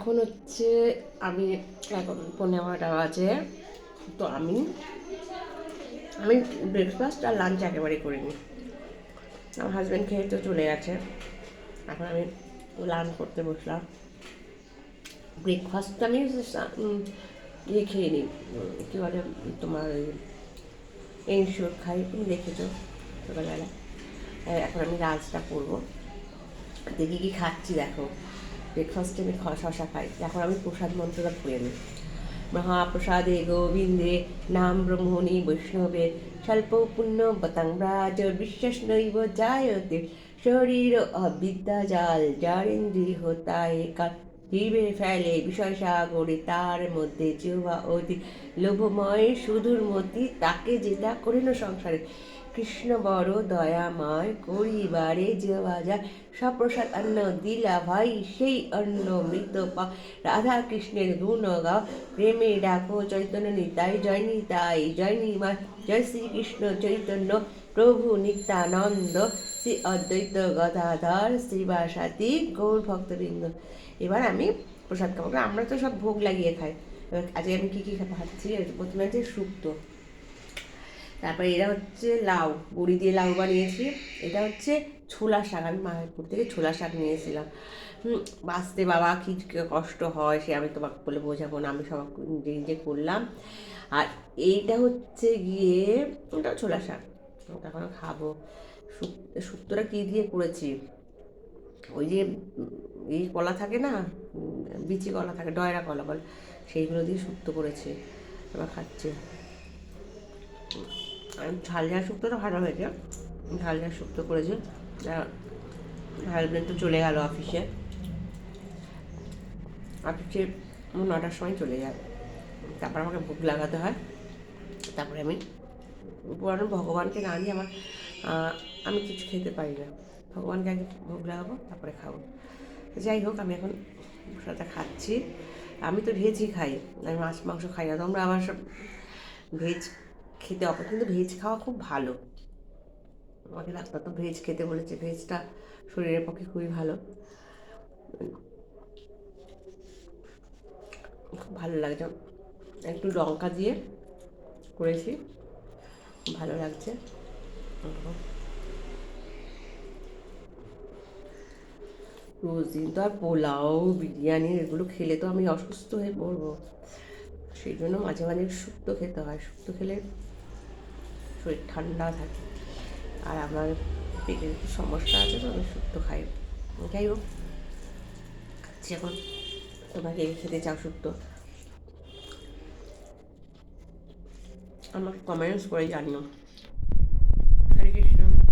এখন হচ্ছে আমি এখন 11:15 বাজে। তো আমি ব্রেকফাস্ট আর লাঞ্চ একেবারেই করিনি। আমার হাজব্যান্ড খেয়ে তো চলে গেছে। এখন আমি লাঞ্চ করতে বসলাম। ব্রেকফাস্ট আমি ইয়ে খেয়ে নিই, কী বলে তোমার ওই এনশিওর খাই, তুমি দেখেছো সকালবেলা। এখন আমি লাঞ্চটা করবো। দেখি কী খাচ্ছি দেখো। ব্রেকফাস্টে আমি শশা খাই। এখন আমি প্রসাদ মন্ত্রটা পড়ে নিই। মহাপ্রসাদে গোবিন্দে নাম ব্রহ্মণি বৈষ্ণবে স্বল্প পুণ্য বতাংরাজ বিশ্বাসনৈব জায়তে শরীর অবিদ্যাজাল যারেন্দ্রিয় তাই কাল জীবে ফেলে বিষয় সাগরে তার মধ্যে জিহ্বা অতি লোভময় সুদূর মতি তাকে যেটা করিল সংসারে কৃষ্ণ বড় দয়াময় করিবারে জিহ্বা যায় সপ্রসাদ অন্ন দিলা ভাই সেই অন্ন মৃত পা রাধা কৃষ্ণের গুণ গাও প্রেমে ডাকো চৈতন্য নিতাই জয় নিতাই জয় নিমাই জয় শ্রীকৃষ্ণ চৈতন্য প্রভু নিত্যানন্দ শ্রী অদ্বৈত গদাধর শ্রীবাসাতি গৌর ভক্তবৃন্দ। এবার আমি প্রসাদ খাবো। আমরা তো সব ভোগ লাগিয়ে খাই। এবার আজকে আমি কী কী খাচ্ছি, প্রথমে হচ্ছে শুক্তো, তারপরে এটা হচ্ছে লাউ, বড়ি দিয়ে লাউ বানিয়েছি। এটা হচ্ছে ছোলা শাক, আমি মায়াপুর থেকে ছোলা শাক নিয়েছিলাম। বাঁচতে বাবা কী কষ্ট হয় সে আমি তোমাকে বলে বোঝাবো না, আমি সব নিজে নিজে করলাম। আর এইটা হচ্ছে গিয়ে ওটা ছোলা শাক, ওটা এখন খাবো। শুক্তোটা কী দিয়ে করেছি, ওই যে এই কলা থাকে না, বিচি কলা থাকে, ডয়রা কলা বলে, সেইগুলো দিয়ে শুক্তো করেছে, এবার খাচ্ছে। ঝাল ঝাল শুক্তোটা ভালো হয়েছে, ঝাল ঝাল শুক্তো করেছে। হাজব্যান্ড তো চলে গেল অফিসে 9টার সময় চলে যায়। তারপর আমাকে ভোগ লাগাতে হয়। তারপরে আমি পুরানো ভগবানকে না দিয়ে আমি কিছু খেতে পারি না। ভগবানকে আগে ভোগ লাগাবো, তারপরে খাবো। যাই হোক, আমি এখন সাথে খাচ্ছি। আমি তো ভেজই খাই, আমি মাছ মাংস খাই না। তোমরা আবার সব ভেজ খেতে কিন্তু ভেজ খাওয়া খুব ভালো। আমাকে ডাক্তার তো ভেজ খেতে বলেছে, ভেজটা শরীরের পক্ষে খুবই ভালো। খুব ভালো লাগছে, একটু লঙ্কা দিয়ে করেছি, ভালো লাগছে। রোজ দিন তো আর পোলাও বিরিয়ানি এগুলো খেলে তো আমি অসুস্থ হয়ে পড়বো। সেই জন্য মাঝে মাঝে শুক্তো খেতে হয়। শুক্তো খেলে শরীর ঠান্ডা থাকে। আর আমার পেটের একটু সমস্যা আছে, তো আমি শুক্তো খাই। যাই হোক, খাচ্ছি এখন। তোমাকে খেতে চাও শুক্তো? আমাকে কমেন্টস করে জানিও। হরে কৃষ্ণ।